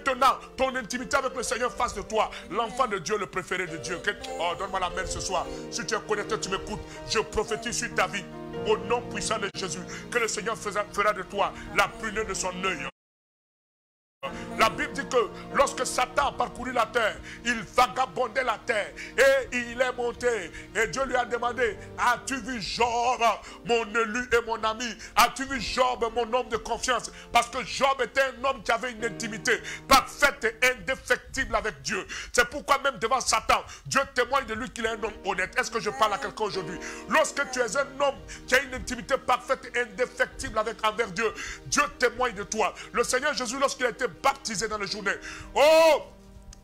maintenant ton intimité avec le Seigneur face de toi. L'enfant de Dieu, le préféré de Dieu. Oh, donne-moi la main ce soir. Si tu es connecté, tu m'écoutes. Je prophétise sur ta vie. Au nom puissant de Jésus, que le Seigneur fera de toi la prunelle de son œil. La Bible dit que lorsque Satan a parcouru la terre, il vagabondait la terre et il est monté. Et Dieu lui a demandé, as-tu vu Job, mon élu et mon ami? As-tu vu Job, mon homme de confiance? Parce que Job était un homme qui avait une intimité parfaite et indéfectible avec Dieu. C'est pourquoi même devant Satan, Dieu témoigne de lui qu'il est un homme honnête. Est-ce que je parle à quelqu'un aujourd'hui? Lorsque tu es un homme qui a une intimité parfaite et indéfectible envers Dieu, Dieu témoigne de toi. Le Seigneur Jésus, lorsqu'il a été baptisé dans le journée, oh,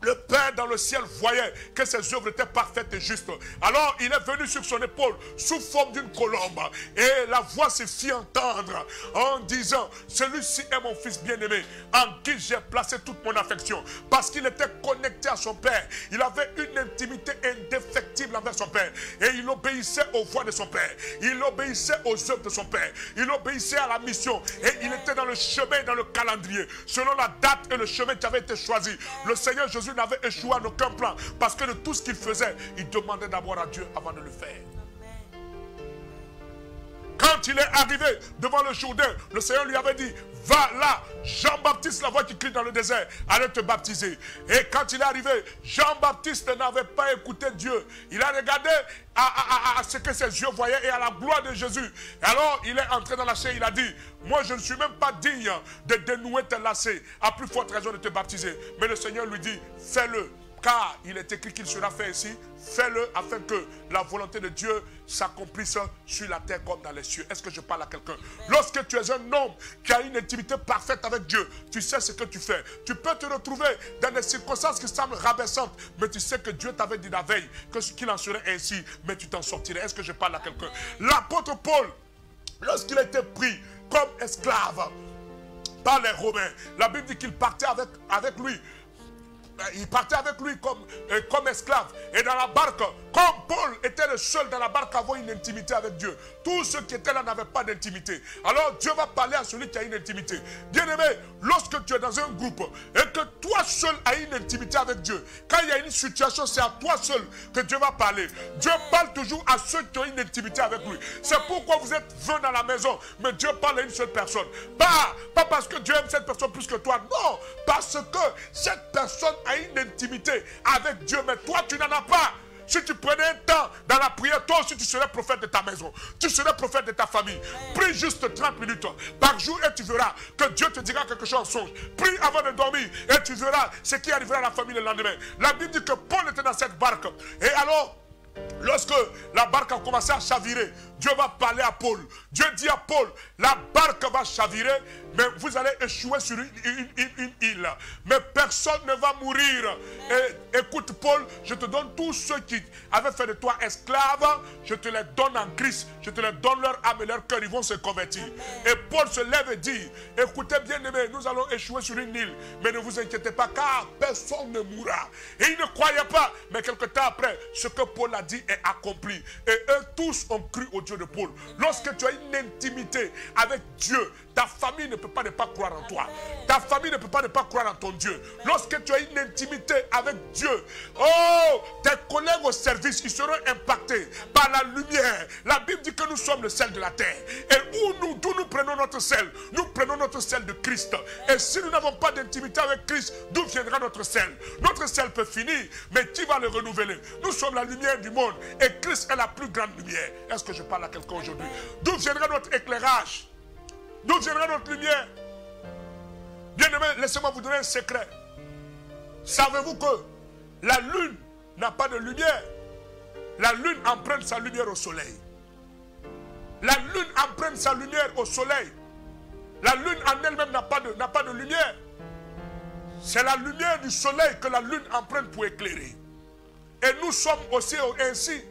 le Père dans le ciel voyait que ses œuvres étaient parfaites et justes. Alors il est venu sur son épaule sous forme d'une colombe. Et la voix se fit entendre en disant, celui-ci est mon fils bien-aimé, en qui j'ai placé toute mon affection. Parce qu'il était connecté à son Père. Il avait une intimité indéfectible envers son Père. Et il obéissait aux voix de son Père. Il obéissait aux œuvres de son Père. Il obéissait à la mission. Et il était dans le chemin, dans le calendrier, selon la date et le chemin qui avait été choisi. Le Seigneur Jésus n'avait échoué en aucun plan, parce que de tout ce qu'il faisait, il demandait d'abord à Dieu avant de le faire. Quand il est arrivé devant le Jourdain, le Seigneur lui avait dit, va là, Jean-Baptiste, la voix qui crie dans le désert, allez te baptiser. Et quand il est arrivé, Jean-Baptiste n'avait pas écouté Dieu. Il a regardé à ce que ses yeux voyaient et à la gloire de Jésus. Et alors il est entré dans la chair, il a dit, moi je ne suis même pas digne de dénouer tes lacets, à plus forte raison de te baptiser. Mais le Seigneur lui dit, fais-le. Car il est écrit qu'il sera fait ainsi, fais-le afin que la volonté de Dieu s'accomplisse sur la terre comme dans les cieux. Est-ce que je parle à quelqu'un? Lorsque tu es un homme qui a une intimité parfaite avec Dieu, tu sais ce que tu fais. Tu peux te retrouver dans des circonstances qui semblent rabaissantes, mais tu sais que Dieu t'avait dit la veille qu'il en serait ainsi, mais tu t'en sortirais. Est-ce que je parle à quelqu'un? L'apôtre Paul, lorsqu'il a été pris comme esclave par les Romains, la Bible dit qu'il partait avec lui. Il partait avec lui comme esclave. Et dans la barque, comme Paul était le seul dans la barque à avoir une intimité avec Dieu, tous ceux qui étaient là n'avaient pas d'intimité. Alors Dieu va parler à celui qui a une intimité. Bien-aimé, lorsque tu es dans un groupe et que toi seul as une intimité avec Dieu, quand il y a une situation, c'est à toi seul que Dieu va parler. Dieu parle toujours à ceux qui ont une intimité avec lui. C'est pourquoi vous êtes 20 dans la maison, mais Dieu parle à une seule personne. Pas parce que Dieu aime cette personne plus que toi, non, parce que cette personne a une intimité avec Dieu, mais toi tu n'en as pas. Si tu prenais un temps dans la prière, toi aussi tu serais prophète de ta maison, tu serais prophète de ta famille. Prie juste 30 minutes par jour et tu verras que Dieu te dira quelque chose en songe. Prie avant de dormir et tu verras ce qui arrivera à la famille le lendemain. La Bible dit que Paul était dans cette barque. Et alors, lorsque la barque a commencé à chavirer, Dieu va parler à Paul. Dieu dit à Paul, la barque va chavirer, mais vous allez échouer sur une île. Mais personne ne va mourir. Et écoute Paul, je te donne tous ceux qui avaient fait de toi esclave, je te les donne en Christ. Je te les donne leur âme et leur cœur, ils vont se convertir. Et Paul se lève et dit, écoutez bien aimés, nous allons échouer sur une île, mais ne vous inquiétez pas, car personne ne mourra. Et ils ne croyaient pas, mais quelque temps après, ce que Paul a dit est accompli. Et eux tous ont cru au Dieu de Paul. Lorsque tu as une intimité avec Dieu, ta famille ne peut pas ne pas croire en toi. Ta famille ne peut pas ne pas croire en ton Dieu. Lorsque tu as une intimité avec Dieu, oh, tes collègues au service, ils seront impactés par la lumière. La Bible dit que nous sommes le sel de la terre. Et d'où nous prenons notre sel? Nous prenons notre sel de Christ. Et si nous n'avons pas d'intimité avec Christ, d'où viendra notre sel? Notre sel peut finir, mais qui va le renouveler? Nous sommes la lumière du monde et Christ est la plus grande lumière. Est-ce que je parle à quelqu'un aujourd'hui? D'où viendra notre éclairage? D'où viendra notre lumière? Bien-aimés, laissez-moi vous donner un secret. Savez-vous que la lune n'a pas de lumière? La lune emprunte sa lumière au soleil. La lune emprunte sa lumière au soleil. La lune en elle-même n'a pas de lumière. C'est la lumière du soleil que la lune emprunte pour éclairer. Et nous sommes aussi ainsi.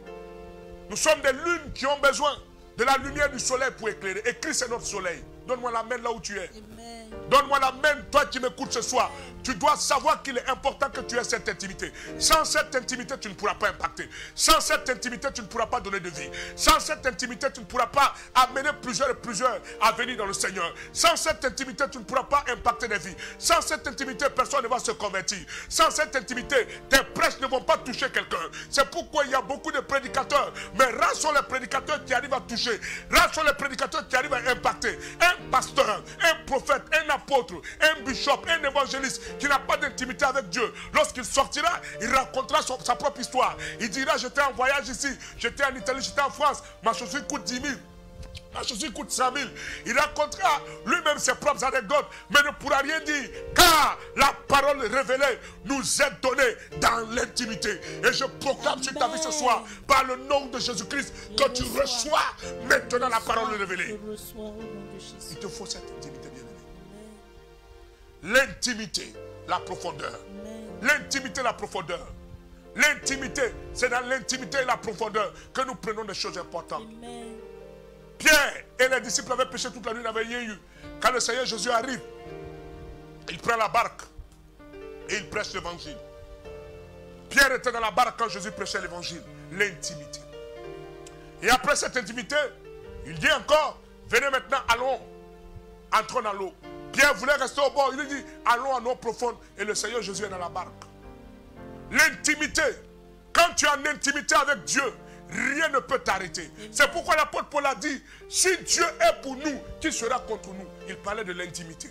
Nous sommes des lunes qui ont besoin de la lumière du soleil pour éclairer. Et Christ est notre soleil. Donne-moi la main là où tu es. Amen. Donne-moi la main, toi qui m'écoutes ce soir. Tu dois savoir qu'il est important que tu aies cette intimité. Sans cette intimité, tu ne pourras pas impacter. Sans cette intimité, tu ne pourras pas donner de vie. Sans cette intimité, tu ne pourras pas amener plusieurs et plusieurs à venir dans le Seigneur. Sans cette intimité, tu ne pourras pas impacter des vies. Sans cette intimité, personne ne va se convertir. Sans cette intimité, tes prêches ne vont pas toucher quelqu'un. C'est pourquoi il y a beaucoup de prédicateurs. Mais rares sont les prédicateurs qui arrivent à toucher. Rares sont les prédicateurs qui arrivent à impacter. Un pasteur, un prophète, un apôtre, un bishop, un évangéliste qui n'a pas d'intimité avec Dieu. Lorsqu'il sortira, il racontera sa propre histoire. Il dira, j'étais en voyage ici, j'étais en Italie, j'étais en France, ma chaussure coûte 10 000. Ma chaussure coûte 100 000. Il racontera lui-même ses propres anecdotes, mais ne pourra rien dire, car la parole révélée nous est donnée dans l'intimité. Et je proclame sur ta vie ce soir, par le nom de Jésus-Christ, que tu reçois maintenant la parole révélée. Il te faut cette intimité, bien-aimé. L'intimité, la profondeur. L'intimité, la profondeur. L'intimité, c'est dans l'intimité et la profondeur que nous prenons des choses importantes. Pierre et les disciples avaient péché toute la nuit, n'avaient rien eu. Quand le Seigneur Jésus arrive, il prend la barque et il prêche l'évangile. Pierre était dans la barque quand Jésus prêchait l'évangile. L'intimité. Et après cette intimité, il dit encore, venez maintenant, allons, entrons dans l'eau. Pierre voulait rester au bord, il lui dit, allons en eau profonde. Et le Seigneur Jésus est dans la barque. L'intimité. Quand tu es en intimité avec Dieu, rien ne peut t'arrêter. C'est pourquoi l'apôtre Paul a dit, si Dieu est pour nous, qui sera contre nous? Il parlait de l'intimité.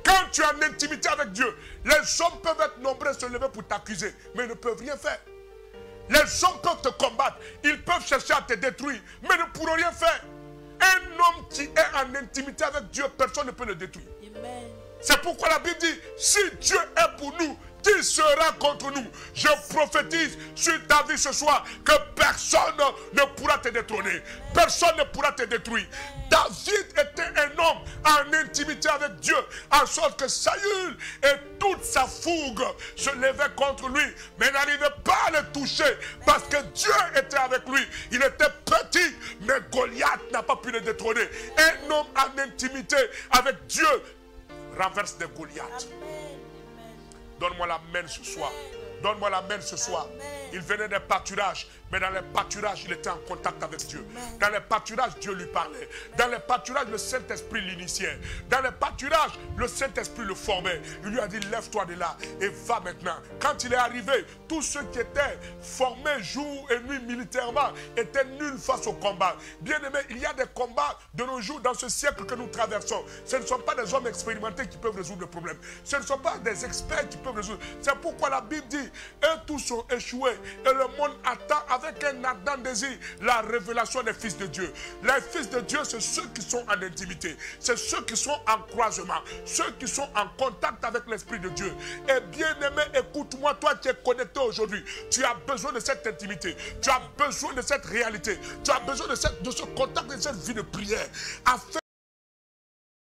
Quand tu es en intimité avec Dieu, les hommes peuvent être nombreux se lever pour t'accuser, mais ils ne peuvent rien faire. Les hommes peuvent te combattre, ils peuvent chercher à te détruire, mais ne pourront rien faire. Un homme qui est en intimité avec Dieu, personne ne peut le détruire. C'est pourquoi la Bible dit, si Dieu est pour nous, qui sera contre nous? Je prophétise sur ta vie ce soir que personne ne pourra te détrôner. Personne ne pourra te détruire. David était un homme en intimité avec Dieu, en sorte que Saül et toute sa fougue se levaient contre lui, mais n'arrivaient pas à le toucher parce que Dieu était avec lui. Il était petit, mais Goliath n'a pas pu le détrôner. Un homme en intimité avec Dieu renverse des Goliaths. Donne-moi la main ce soir. Donne-moi la main ce soir. Il venait des pâturages, mais dans les pâturages, il était en contact avec Dieu. Dans les pâturages, Dieu lui parlait. Dans les pâturages, le Saint-Esprit l'initiait. Dans les pâturages, le Saint-Esprit le formait. Il lui a dit, lève-toi de là et va maintenant. Quand il est arrivé, tous ceux qui étaient formés jour et nuit militairement étaient nuls face au combat. Bien aimé, il y a des combats de nos jours dans ce siècle que nous traversons. Ce ne sont pas des hommes expérimentés qui peuvent résoudre le problème. Ce ne sont pas des experts qui peuvent résoudre. C'est pourquoi la Bible dit, eux tous ont échoué et le monde attend avec un ardent désir la révélation des fils de Dieu. Les fils de Dieu, c'est ceux qui sont en intimité, c'est ceux qui sont en croisement, ceux qui sont en contact avec l'Esprit de Dieu. Et bien aimé, écoute-moi, toi qui es connecté aujourd'hui, tu as besoin de cette intimité, tu as besoin de cette réalité, tu as besoin de ce contact, de cette vie de prière, afin